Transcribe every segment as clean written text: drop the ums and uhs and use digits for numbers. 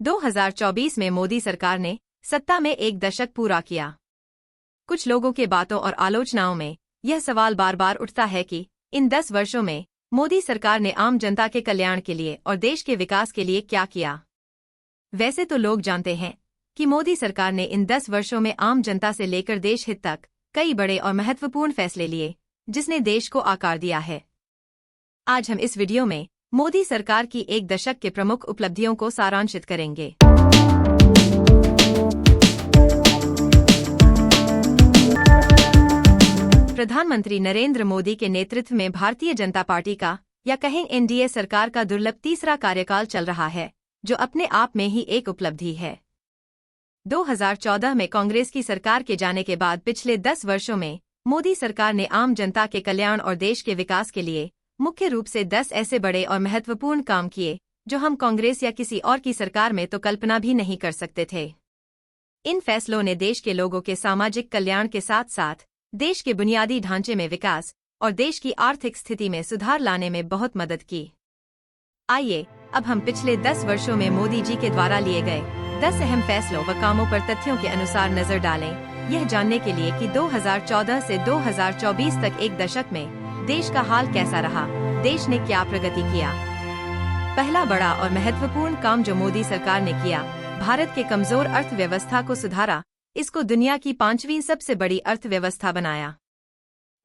2024 में मोदी सरकार ने सत्ता में एक दशक पूरा किया। कुछ लोगों के बातों और आलोचनाओं में यह सवाल बार बार उठता है कि इन 10 वर्षों में मोदी सरकार ने आम जनता के कल्याण के लिए और देश के विकास के लिए क्या किया। वैसे तो लोग जानते हैं कि मोदी सरकार ने इन 10 वर्षों में आम जनता से लेकर देश हित तक कई बड़े और महत्वपूर्ण फैसले लिए, जिसने देश को आकार दिया है। आज हम इस वीडियो में मोदी सरकार की एक दशक के प्रमुख उपलब्धियों को सारांशित करेंगे। प्रधानमंत्री नरेंद्र मोदी के नेतृत्व में भारतीय जनता पार्टी का या कहें एनडीए सरकार का दुर्लभ तीसरा कार्यकाल चल रहा है, जो अपने आप में ही एक उपलब्धि है। 2014 में कांग्रेस की सरकार के जाने के बाद पिछले 10 वर्षों में मोदी सरकार ने आम जनता के कल्याण और देश के विकास के लिए मुख्य रूप से 10 ऐसे बड़े और महत्वपूर्ण काम किए जो हम कांग्रेस या किसी और की सरकार में तो कल्पना भी नहीं कर सकते थे। इन फैसलों ने देश के लोगों के सामाजिक कल्याण के साथ साथ देश के बुनियादी ढांचे में विकास और देश की आर्थिक स्थिति में सुधार लाने में बहुत मदद की। आइए अब हम पिछले 10 वर्षों में मोदी जी के द्वारा लिए गए 10 अहम फैसलों व कामों पर तथ्यों के अनुसार नजर डालें, यह जानने के लिए कि 2014 से 2024 तक एक दशक में देश का हाल कैसा रहा, देश ने क्या प्रगति किया। पहला बड़ा और महत्वपूर्ण काम जो मोदी सरकार ने किया, भारत के कमजोर अर्थव्यवस्था को सुधारा, इसको दुनिया की 5वीं सबसे बड़ी अर्थव्यवस्था बनाया।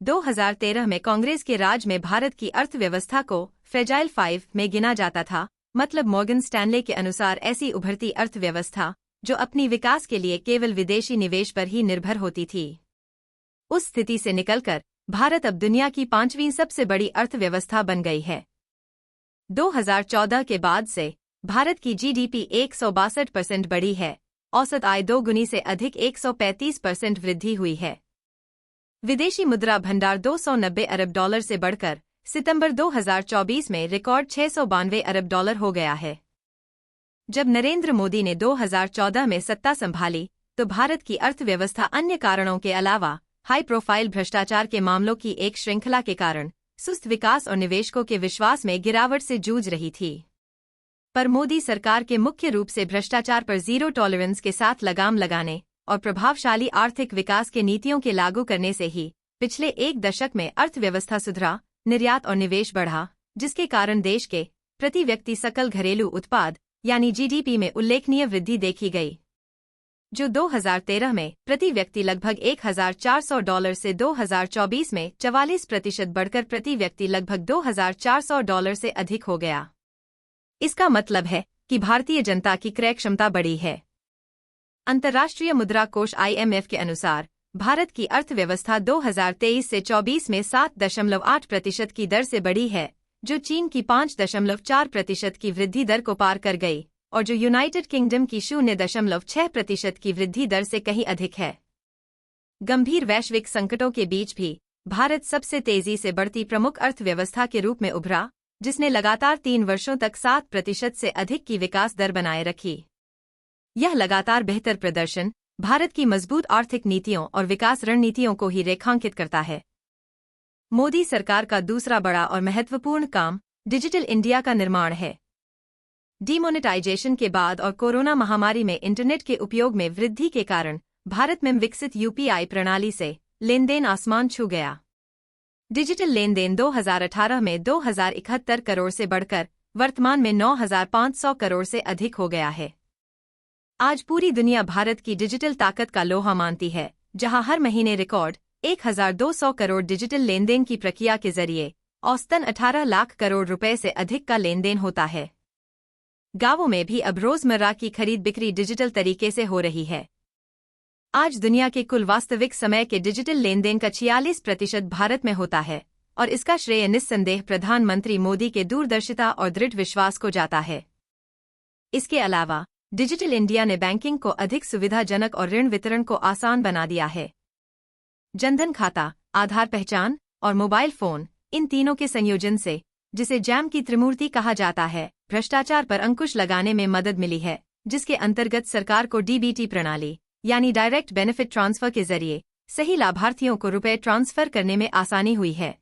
2013 में कांग्रेस के राज में भारत की अर्थव्यवस्था को फ्रेजाइल 5 में गिना जाता था, मतलब मॉर्गन स्टैनले के अनुसार ऐसी उभरती अर्थव्यवस्था जो अपनी विकास के लिए केवल विदेशी निवेश पर ही निर्भर होती थी। उस स्थिति से निकलकर भारत अब दुनिया की 5वीं सबसे बड़ी अर्थव्यवस्था बन गई है। 2014 के बाद से भारत की जीडीपी 162% बढ़ी है, औसत आय 2 गुनी से अधिक 135% वृद्धि हुई है। विदेशी मुद्रा भंडार $290 अरब से बढ़कर सितंबर 2024 में रिकॉर्ड $692 अरब हो गया है। जब नरेंद्र मोदी ने 2014 में सत्ता संभाली तो भारत की अर्थव्यवस्था अन्य कारणों के अलावा हाई प्रोफाइल भ्रष्टाचार के मामलों की एक श्रृंखला के कारण सुस्त विकास और निवेशकों के विश्वास में गिरावट से जूझ रही थी। पर मोदी सरकार के मुख्य रूप से भ्रष्टाचार पर जीरो टॉलरेंस के साथ लगाम लगाने और प्रभावशाली आर्थिक विकास के नीतियों के लागू करने से ही पिछले एक दशक में अर्थव्यवस्था सुधरा, निर्यात और निवेश बढ़ा, जिसके कारण देश के प्रति व्यक्ति सकल घरेलू उत्पाद यानी जीडीपी में उल्लेखनीय वृद्धि देखी गई, जो 2013 में प्रति व्यक्ति लगभग $1,400 से 2024 में 44% बढ़कर प्रति व्यक्ति लगभग $2,400 से अधिक हो गया। इसका मतलब है कि भारतीय जनता की क्रय क्षमता बढ़ी है। अंतर्राष्ट्रीय मुद्रा कोष IMF के अनुसार भारत की अर्थव्यवस्था 2023 से 24 में 7.8% की दर से बढ़ी है, जो चीन की 5.4% की वृद्धि दर को पार कर गई और जो यूनाइटेड किंगडम की 0.6% की वृद्धि दर से कहीं अधिक है। गंभीर वैश्विक संकटों के बीच भी भारत सबसे तेजी से बढ़ती प्रमुख अर्थव्यवस्था के रूप में उभरा, जिसने लगातार 3 वर्षों तक 7% से अधिक की विकास दर बनाए रखी। यह लगातार बेहतर प्रदर्शन भारत की मजबूत आर्थिक नीतियों और विकास रणनीतियों को ही रेखांकित करता है। मोदी सरकार का दूसरा बड़ा और महत्वपूर्ण काम डिजिटल इंडिया का निर्माण है। डीमोनेटाइजेशन के बाद और कोरोना महामारी में इंटरनेट के उपयोग में वृद्धि के कारण भारत में विकसित यूपीआई प्रणाली से लेनदेन आसमान छू गया। डिजिटल लेनदेन 2018 में 2071 करोड़ से बढ़कर वर्तमान में 9500 करोड़ से अधिक हो गया है। आज पूरी दुनिया भारत की डिजिटल ताकत का लोहा मानती है, जहां हर महीने रिकॉर्ड 1200 करोड़ डिजिटल लेनदेन की प्रक्रिया के जरिए औसतन 18 लाख करोड़ रुपए से अधिक का लेनदेन होता है। गांवों में भी अब रोजमर्रा की खरीद बिक्री डिजिटल तरीके से हो रही है। आज दुनिया के कुल वास्तविक समय के डिजिटल लेनदेन का 46% भारत में होता है और इसका श्रेय निस्संदेह प्रधानमंत्री मोदी के दूरदर्शिता और दृढ़ विश्वास को जाता है। इसके अलावा डिजिटल इंडिया ने बैंकिंग को अधिक सुविधाजनक और ऋण वितरण को आसान बना दिया है। जनधन खाता, आधार पहचान और मोबाइल फोन, इन तीनों के संयोजन से, जिसे जैम की त्रिमूर्ति कहा जाता है, भ्रष्टाचार पर अंकुश लगाने में मदद मिली है, जिसके अंतर्गत सरकार को डीबीटी प्रणाली यानी डायरेक्ट बेनिफिट ट्रांसफर के जरिए सही लाभार्थियों को रुपए ट्रांसफर करने में आसानी हुई है।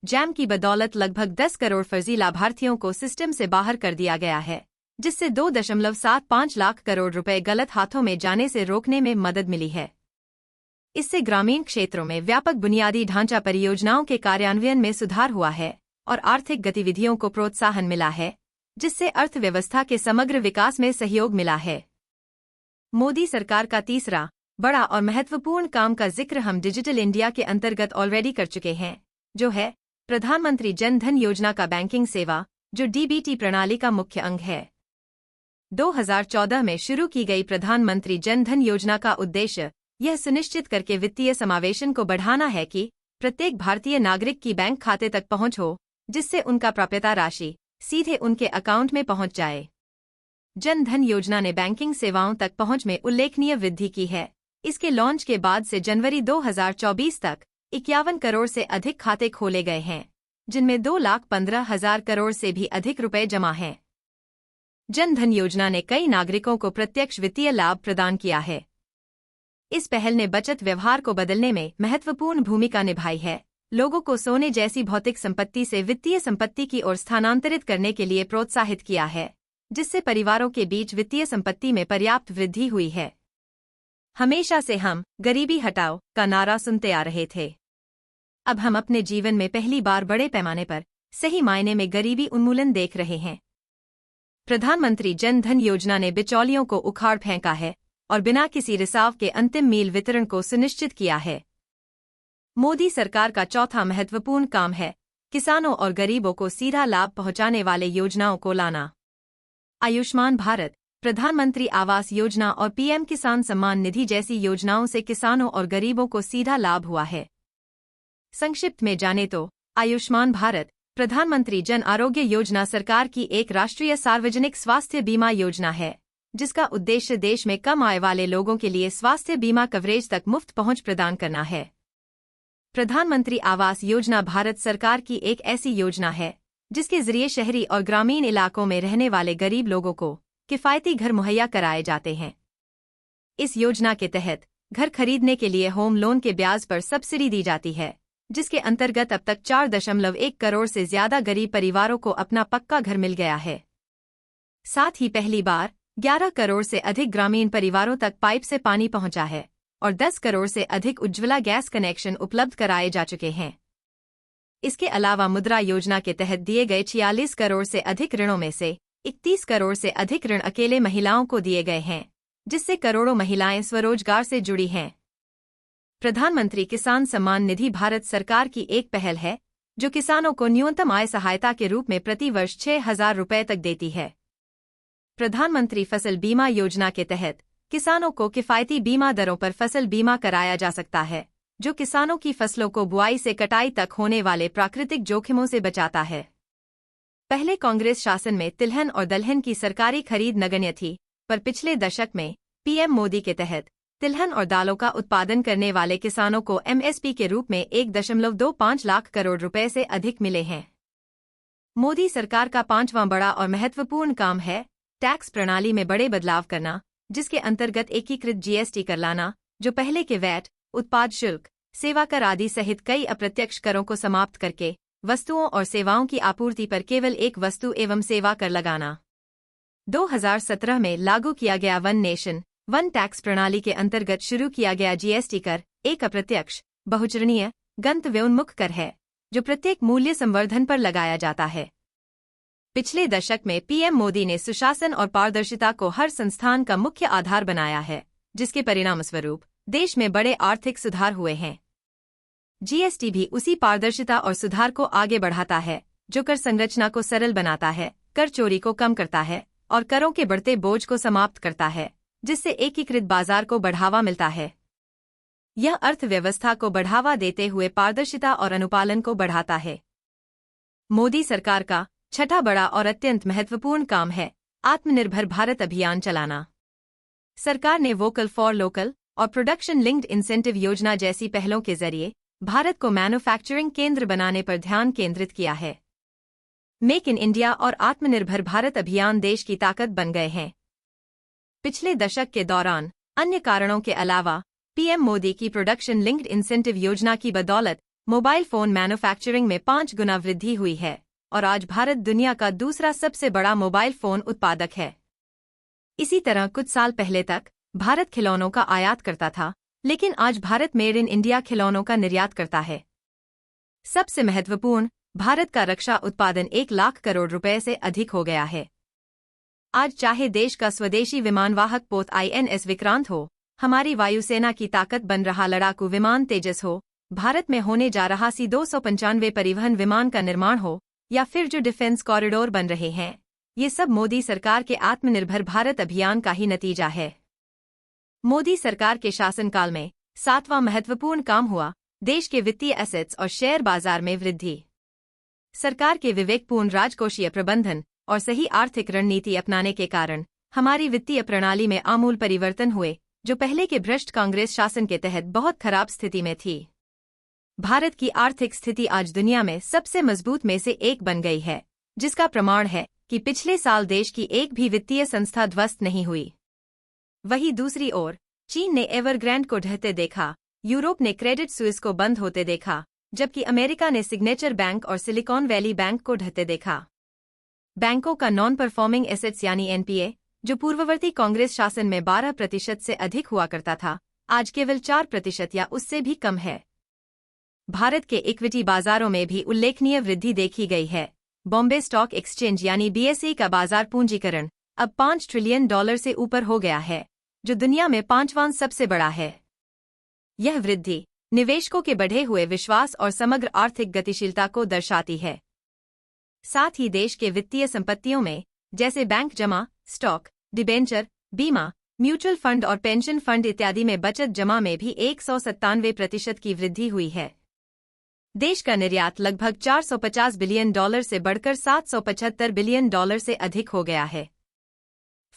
जैम की बदौलत लगभग 10 करोड़ फर्जी लाभार्थियों को सिस्टम से बाहर कर दिया गया है। जिससे 2.75 लाख करोड़ रुपए गलत हाथों में जाने से रोकने में मदद मिली है। इससे ग्रामीण क्षेत्रों में व्यापक बुनियादी ढांचा परियोजनाओं के कार्यान्वयन में सुधार हुआ है और आर्थिक गतिविधियों को प्रोत्साहन मिला है, जिससे अर्थव्यवस्था के समग्र विकास में सहयोग मिला है। मोदी सरकार का तीसरा बड़ा और महत्वपूर्ण काम का जिक्र हम डिजिटल इंडिया के अंतर्गत ऑलरेडी कर चुके हैं, जो है प्रधानमंत्री जन धन योजना का बैंकिंग सेवा, जो डीबीटी प्रणाली का मुख्य अंग है। 2014 में शुरू की गई प्रधानमंत्री जन धन योजना का उद्देश्य यह सुनिश्चित करके वित्तीय समावेशन को बढ़ाना है कि प्रत्येक भारतीय नागरिक की बैंक खाते तक पहुंच हो, जिससे उनका प्राप्यता राशि सीधे उनके अकाउंट में पहुंच जाए। जन धन योजना ने बैंकिंग सेवाओं तक पहुंच में उल्लेखनीय वृद्धि की है। इसके लॉन्च के बाद से जनवरी 2024 तक 51 करोड़ से अधिक खाते खोले गए हैं, जिनमें 2,15,000 करोड़ से भी अधिक रुपए जमा हैं। जन धन योजना ने कई नागरिकों को प्रत्यक्ष वित्तीय लाभ प्रदान किया है। इस पहल ने बचत व्यवहार को बदलने में महत्वपूर्ण भूमिका निभाई है, लोगों को सोने जैसी भौतिक संपत्ति से वित्तीय संपत्ति की ओर स्थानांतरित करने के लिए प्रोत्साहित किया है, जिससे परिवारों के बीच वित्तीय संपत्ति में पर्याप्त वृद्धि हुई है। हमेशा से हम गरीबी हटाओ का नारा सुनते आ रहे थे। अब हम अपने जीवन में पहली बार बड़े पैमाने पर सही मायने में गरीबी उन्मूलन देख रहे हैं। प्रधानमंत्री जन धन योजना ने बिचौलियों को उखाड़ फेंका है और बिना किसी रिसाव के अंतिम मील वितरण को सुनिश्चित किया है। मोदी सरकार का चौथा महत्वपूर्ण काम है किसानों और गरीबों को सीधा लाभ पहुंचाने वाले योजनाओं को लाना। आयुष्मान भारत, प्रधानमंत्री आवास योजना और पीएम किसान सम्मान निधि जैसी योजनाओं से किसानों और गरीबों को सीधा लाभ हुआ है। संक्षिप्त में जाने तो आयुष्मान भारत, प्रधानमंत्री जन आरोग्य योजना सरकार की एक राष्ट्रीय सार्वजनिक स्वास्थ्य बीमा योजना है, जिसका उद्देश्य देश में कम आय वाले लोगों के लिए स्वास्थ्य बीमा कवरेज तक मुफ्त पहुंच प्रदान करना है। प्रधानमंत्री आवास योजना भारत सरकार की एक ऐसी योजना है जिसके जरिए शहरी और ग्रामीण इलाकों में रहने वाले गरीब लोगों को किफायती घर मुहैया कराए जाते हैं। इस योजना के तहत घर खरीदने के लिए होम लोन के ब्याज पर सब्सिडी दी जाती है, जिसके अंतर्गत अब तक 4.1 करोड़ से ज्यादा गरीब परिवारों को अपना पक्का घर मिल गया है। साथ ही पहली बार 11 करोड़ से अधिक ग्रामीण परिवारों तक पाइप से पानी पहुंचा है और 10 करोड़ से अधिक उज्ज्वला गैस कनेक्शन उपलब्ध कराए जा चुके हैं। इसके अलावा मुद्रा योजना के तहत दिए गए 46 करोड़ से अधिक ऋणों में से 31 करोड़ से अधिक ऋण अकेले महिलाओं को दिए गए हैं, जिससे करोड़ों महिलाएं स्वरोजगार से जुड़ी हैं। प्रधानमंत्री किसान सम्मान निधि भारत सरकार की एक पहल है जो किसानों को न्यूनतम आय सहायता के रूप में प्रति वर्ष 6,000 रुपये तक देती है। प्रधानमंत्री फसल बीमा योजना के तहत किसानों को किफायती बीमा दरों पर फसल बीमा कराया जा सकता है, जो किसानों की फसलों को बुआई से कटाई तक होने वाले प्राकृतिक जोखिमों से बचाता है। पहले कांग्रेस शासन में तिलहन और दलहन की सरकारी खरीद नगण्य थी, पर पिछले दशक में पीएम मोदी के तहत तिलहन और दालों का उत्पादन करने वाले किसानों को एमएसपी के रूप में 1.25 लाख करोड़ रुपए से अधिक मिले हैं। मोदी सरकार का पांचवां बड़ा और महत्वपूर्ण काम है टैक्स प्रणाली में बड़े बदलाव करना, जिसके अंतर्गत एकीकृत जीएसटी कर लाना, जो पहले के वैट, उत्पाद शुल्क, सेवा कर आदि सहित कई अप्रत्यक्ष करों को समाप्त करके वस्तुओं और सेवाओं की आपूर्ति पर केवल एक वस्तु एवं सेवा कर लगाना। 2017 में लागू किया गया वन नेशन वन टैक्स प्रणाली के अंतर्गत शुरू किया गया जीएसटी कर एक अप्रत्यक्ष, बहुचरणीय, गंतव्योन्मुख कर है, जो प्रत्येक मूल्य संवर्धन पर लगाया जाता है। पिछले दशक में पीएम मोदी ने सुशासन और पारदर्शिता को हर संस्थान का मुख्य आधार बनाया है, जिसके परिणामस्वरूप देश में बड़े आर्थिक सुधार हुए हैं। जीएसटी भी उसी पारदर्शिता और सुधार को आगे बढ़ाता है, जो कर संरचना को सरल बनाता है, कर चोरी को कम करता है और करों के बढ़ते बोझ को समाप्त करता है, जिससे एकीकृत बाजार को बढ़ावा मिलता है। यह अर्थव्यवस्था को बढ़ावा देते हुए पारदर्शिता और अनुपालन को बढ़ाता है। मोदी सरकार का छठा बड़ा और अत्यंत महत्वपूर्ण काम है आत्मनिर्भर भारत अभियान चलाना। सरकार ने वोकल फॉर लोकल और प्रोडक्शन लिंक्ड इंसेंटिव योजना जैसी पहलों के जरिए भारत को मैन्युफैक्चरिंग केंद्र बनाने पर ध्यान केंद्रित किया है। मेक इन इंडिया और आत्मनिर्भर भारत अभियान देश की ताकत बन गए हैं। पिछले दशक के दौरान अन्य कारणों के अलावा पीएम मोदी की प्रोडक्शन लिंक्ड इंसेंटिव योजना की बदौलत मोबाइल फोन मैन्युफैक्चरिंग में 5 गुना वृद्धि हुई है और आज भारत दुनिया का दूसरा सबसे बड़ा मोबाइल फोन उत्पादक है। इसी तरह कुछ साल पहले तक भारत खिलौनों का आयात करता था, लेकिन आज भारत मेड इन इंडिया खिलौनों का निर्यात करता है। सबसे महत्वपूर्ण, भारत का रक्षा उत्पादन 1 लाख करोड़ रुपए से अधिक हो गया है। आज चाहे देश का स्वदेशी विमानवाहक पोत INS विक्रांत हो, हमारी वायुसेना की ताकत बन रहा लड़ाकू विमान तेजस हो, भारत में होने जा रहा C-295 परिवहन विमान का निर्माण हो, या फिर जो डिफेंस कॉरिडोर बन रहे हैं, ये सब मोदी सरकार के आत्मनिर्भर भारत अभियान का ही नतीजा है। मोदी सरकार के शासनकाल में 7वां महत्वपूर्ण काम हुआ देश के वित्तीय एसेट्स और शेयर बाजार में वृद्धि। सरकार के विवेकपूर्ण राजकोषीय प्रबंधन और सही आर्थिक रणनीति अपनाने के कारण हमारी वित्तीय प्रणाली में आमूल परिवर्तन हुए, जो पहले के भ्रष्ट कांग्रेस शासन के तहत बहुत खराब स्थिति में थी। भारत की आर्थिक स्थिति आज दुनिया में सबसे मजबूत में से एक बन गई है, जिसका प्रमाण है कि पिछले साल देश की एक भी वित्तीय संस्था ध्वस्त नहीं हुई। वहीं दूसरी ओर चीन ने एवरग्रैंड को ढहते देखा, यूरोप ने क्रेडिट स्विस को बंद होते देखा, जबकि अमेरिका ने सिग्नेचर बैंक और सिलिकॉन वैली बैंक को ढहते देखा। बैंकों का नॉन परफॉर्मिंग एसेट्स यानी NPA, जो पूर्ववर्ती कांग्रेस शासन में 12% से अधिक हुआ करता था, आज केवल 4% या उससे भी कम है। भारत के इक्विटी बाजारों में भी उल्लेखनीय वृद्धि देखी गई है। बॉम्बे स्टॉक एक्सचेंज यानी BSE का बाजार पूंजीकरण अब $5 ट्रिलियन से ऊपर हो गया है, जो दुनिया में 5वां सबसे बड़ा है। यह वृद्धि निवेशकों के बढ़े हुए विश्वास और समग्र आर्थिक गतिशीलता को दर्शाती है। साथ ही देश के वित्तीय संपत्तियों में, जैसे बैंक जमा, स्टॉक, डिबेंचर, बीमा, म्यूचुअल फंड और पेंशन फंड इत्यादि में बचत जमा में भी 197% की वृद्धि हुई है। देश का निर्यात लगभग $450 बिलियन से बढ़कर $775 बिलियन से अधिक हो गया है।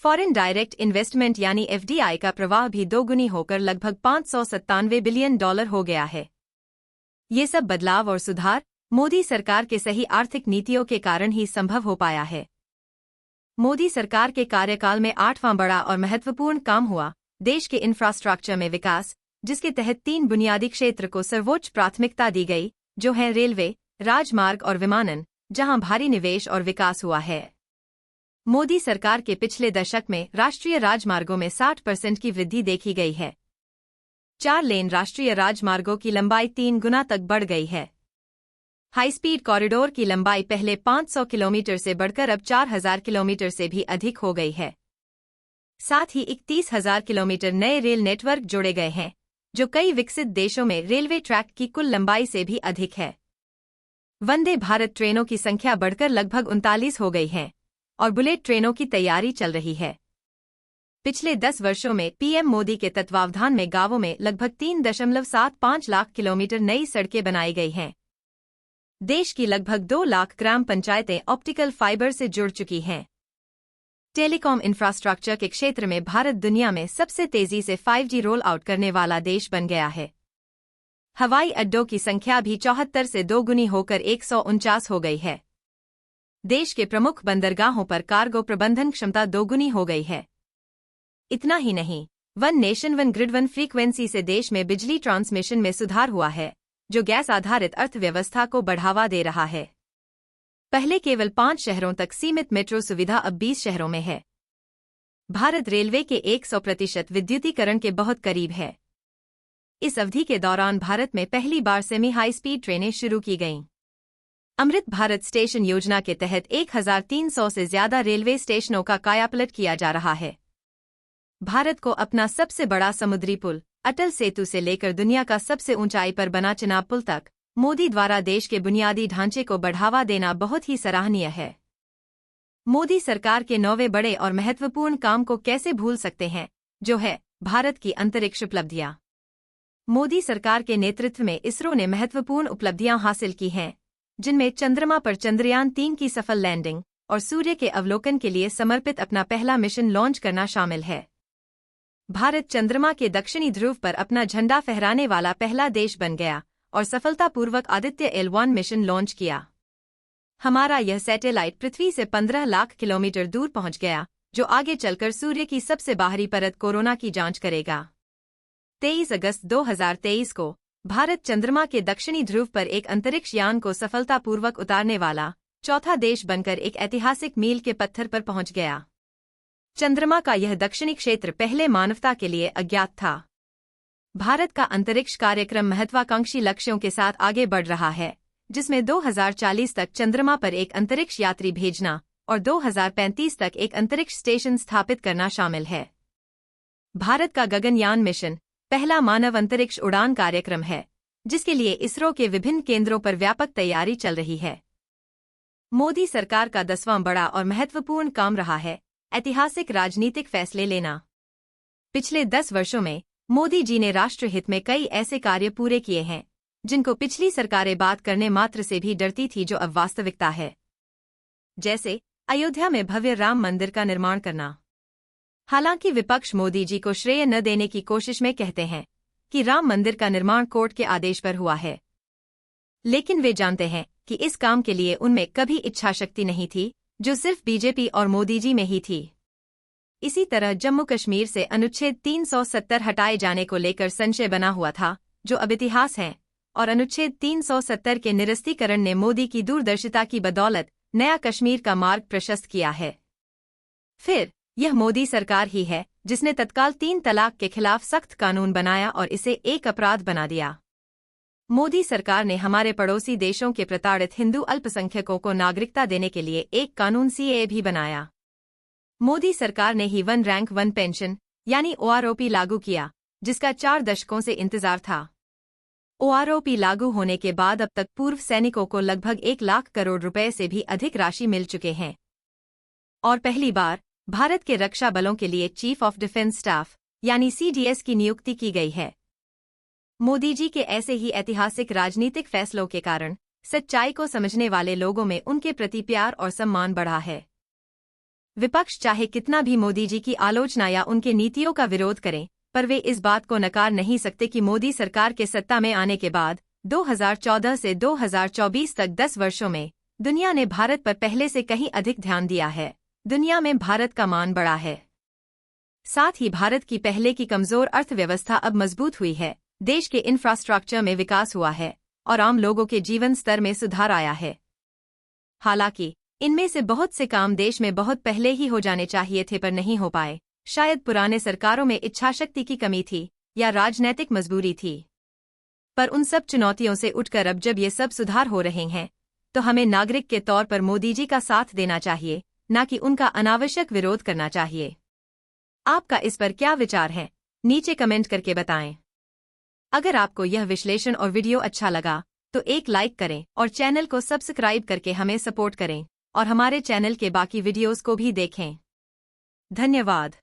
फॉरेन डायरेक्ट इन्वेस्टमेंट यानी FDI का प्रवाह भी दोगुनी होकर लगभग $597 बिलियन हो गया है। ये सब बदलाव और सुधार मोदी सरकार के सही आर्थिक नीतियों के कारण ही संभव हो पाया है। मोदी सरकार के कार्यकाल में 8वां बड़ा और महत्वपूर्ण काम हुआ देश के इंफ्रास्ट्रक्चर में विकास, जिसके तहत 3 बुनियादी क्षेत्र को सर्वोच्च प्राथमिकता दी गई, जो हैं रेलवे, राजमार्ग और विमानन, जहां भारी निवेश और विकास हुआ है। मोदी सरकार के पिछले दशक में राष्ट्रीय राजमार्गों में 60% की वृद्धि देखी गई है। 4 लेन राष्ट्रीय राजमार्गों की लंबाई 3 गुना तक बढ़ गई है। हाई स्पीड कॉरिडोर की लंबाई पहले 500 किलोमीटर से बढ़कर अब 4000 किलोमीटर से भी अधिक हो गई है। साथ ही 31,000 किलोमीटर नए रेल नेटवर्क जोड़े गए हैं, जो कई विकसित देशों में रेलवे ट्रैक की कुल लंबाई से भी अधिक है। वंदे भारत ट्रेनों की संख्या बढ़कर लगभग 39 हो गई है और बुलेट ट्रेनों की तैयारी चल रही है। पिछले 10 वर्षों में PM मोदी के तत्वावधान में गांवों में लगभग 3.75 लाख किलोमीटर नई सड़कें बनाई गई हैं। देश की लगभग 2 लाख ग्राम पंचायतें ऑप्टिकल फाइबर से जुड़ चुकी हैं। टेलीकॉम इंफ्रास्ट्रक्चर के क्षेत्र में भारत दुनिया में सबसे तेजी से 5G रोल आउट करने वाला देश बन गया है। हवाई अड्डों की संख्या भी 74 से दोगुनी होकर 149 हो गई है। देश के प्रमुख बंदरगाहों पर कार्गो प्रबंधन क्षमता दोगुनी हो गई है। इतना ही नहीं, one nation one grid one frequency से देश में बिजली ट्रांसमिशन में सुधार हुआ है, जो गैस आधारित अर्थव्यवस्था को बढ़ावा दे रहा है। पहले केवल 5 शहरों तक सीमित मेट्रो सुविधा अब 20 शहरों में है। भारत रेलवे के 100% विद्युतीकरण के बहुत करीब है। इस अवधि के दौरान भारत में पहली बार सेमी हाई स्पीड ट्रेनें शुरू की गईं। अमृत भारत स्टेशन योजना के तहत 1300 से ज्यादा रेलवे स्टेशनों का कायापलट किया जा रहा है। भारत को अपना सबसे बड़ा समुद्री पुल अटल सेतु से लेकर दुनिया का सबसे ऊंचाई पर बना चिनाब पुल तक मोदी द्वारा देश के बुनियादी ढांचे को बढ़ावा देना बहुत ही सराहनीय है। मोदी सरकार के 9वें बड़े और महत्वपूर्ण काम को कैसे भूल सकते हैं, जो है भारत की अंतरिक्ष उपलब्धियां। मोदी सरकार के नेतृत्व में इसरो ने महत्वपूर्ण उपलब्धियां हासिल की हैं, जिनमें चंद्रमा पर चंद्रयान 3 की सफल लैंडिंग और सूर्य के अवलोकन के लिए समर्पित अपना पहला मिशन लॉन्च करना शामिल है। भारत चंद्रमा के दक्षिणी ध्रुव पर अपना झंडा फहराने वाला पहला देश बन गया और सफलतापूर्वक आदित्य L1 मिशन लॉन्च किया। हमारा यह सैटेलाइट पृथ्वी से 15 लाख किलोमीटर दूर पहुंच गया, जो आगे चलकर सूर्य की सबसे बाहरी परत कोरोना की जांच करेगा। 23 अगस्त 2023 को भारत चंद्रमा के दक्षिणी ध्रुव पर एक अंतरिक्ष यान को सफलतापूर्वक उतारने वाला चौथा देश बनकर एक ऐतिहासिक मील के पत्थर पर पहुंच गया। चंद्रमा का यह दक्षिणी क्षेत्र पहले मानवता के लिए अज्ञात था। भारत का अंतरिक्ष कार्यक्रम महत्वाकांक्षी लक्ष्यों के साथ आगे बढ़ रहा है, जिसमें 2040 तक चंद्रमा पर एक अंतरिक्ष यात्री भेजना और 2035 तक एक अंतरिक्ष स्टेशन स्थापित करना शामिल है। भारत का गगनयान मिशन पहला मानव अंतरिक्ष उड़ान कार्यक्रम है, जिसके लिए इसरो के विभिन्न केंद्रों पर व्यापक तैयारी चल रही है। मोदी सरकार का 10वां बड़ा और महत्वपूर्ण काम रहा है ऐतिहासिक राजनीतिक फैसले लेना। पिछले 10 वर्षों में मोदी जी ने राष्ट्रहित में कई ऐसे कार्य पूरे किए हैं जिनको पिछली सरकारें बात करने मात्र से भी डरती थी, जो अब वास्तविकता है। जैसे अयोध्या में भव्य राम मंदिर का निर्माण करना। हालांकि विपक्ष मोदी जी को श्रेय न देने की कोशिश में कहते हैं कि राम मंदिर का निर्माण कोर्ट के आदेश पर हुआ है, लेकिन वे जानते हैं कि इस काम के लिए उनमें कभी इच्छा शक्ति नहीं थी, जो सिर्फ बीजेपी और मोदी जी में ही थी। इसी तरह जम्मू कश्मीर से अनुच्छेद 370 हटाए जाने को लेकर संशय बना हुआ था, जो अब इतिहास है, और अनुच्छेद 370 के निरस्तीकरण ने मोदी की दूरदर्शिता की बदौलत नया कश्मीर का मार्ग प्रशस्त किया है। फिर यह मोदी सरकार ही है जिसने तत्काल 3 तलाक के खिलाफ सख्त कानून बनाया और इसे एक अपराध बना दिया। मोदी सरकार ने हमारे पड़ोसी देशों के प्रताड़ित हिंदू अल्पसंख्यकों को नागरिकता देने के लिए एक कानून सीएए भी बनाया। मोदी सरकार ने ही 1 रैंक 1 पेंशन यानी ओआरओपी लागू किया, जिसका 4 दशकों से इंतजार था। ओआरओपी लागू होने के बाद अब तक पूर्व सैनिकों को लगभग 1 लाख करोड़ रुपए से भी अधिक राशि मिल चुके हैं। और पहली बार भारत के रक्षा बलों के लिए चीफ ऑफ डिफेंस स्टाफ यानी सीडीएस की नियुक्ति की गई है। मोदी जी के ऐसे ही ऐतिहासिक राजनीतिक फैसलों के कारण सच्चाई को समझने वाले लोगों में उनके प्रति प्यार और सम्मान बढ़ा है। विपक्ष चाहे कितना भी मोदी जी की आलोचना या उनके नीतियों का विरोध करें, पर वे इस बात को नकार नहीं सकते कि मोदी सरकार के सत्ता में आने के बाद 2014 से 2024 तक 10 वर्षों में दुनिया ने भारत पर पहले से कहीं अधिक ध्यान दिया है। दुनिया में भारत का मान बढ़ा है। साथ ही भारत की पहले की कमजोर अर्थव्यवस्था अब मजबूत हुई है, देश के इंफ्रास्ट्रक्चर में विकास हुआ है और आम लोगों के जीवन स्तर में सुधार आया है। हालांकि इनमें से बहुत से काम देश में बहुत पहले ही हो जाने चाहिए थे, पर नहीं हो पाए। शायद पुराने सरकारों में इच्छाशक्ति की कमी थी या राजनैतिक मजबूरी थी। पर उन सब चुनौतियों से उठकर अब जब ये सब सुधार हो रहे हैं, तो हमें नागरिक के तौर पर मोदी जी का साथ देना चाहिए, न कि उनका अनावश्यक विरोध करना चाहिए। आपका इस पर क्या विचार है? नीचे कमेंट करके बताएं। अगर आपको यह विश्लेषण और वीडियो अच्छा लगा तो एक लाइक करें और चैनल को सब्सक्राइब करके हमें सपोर्ट करें और हमारे चैनल के बाकी वीडियोस को भी देखें। धन्यवाद।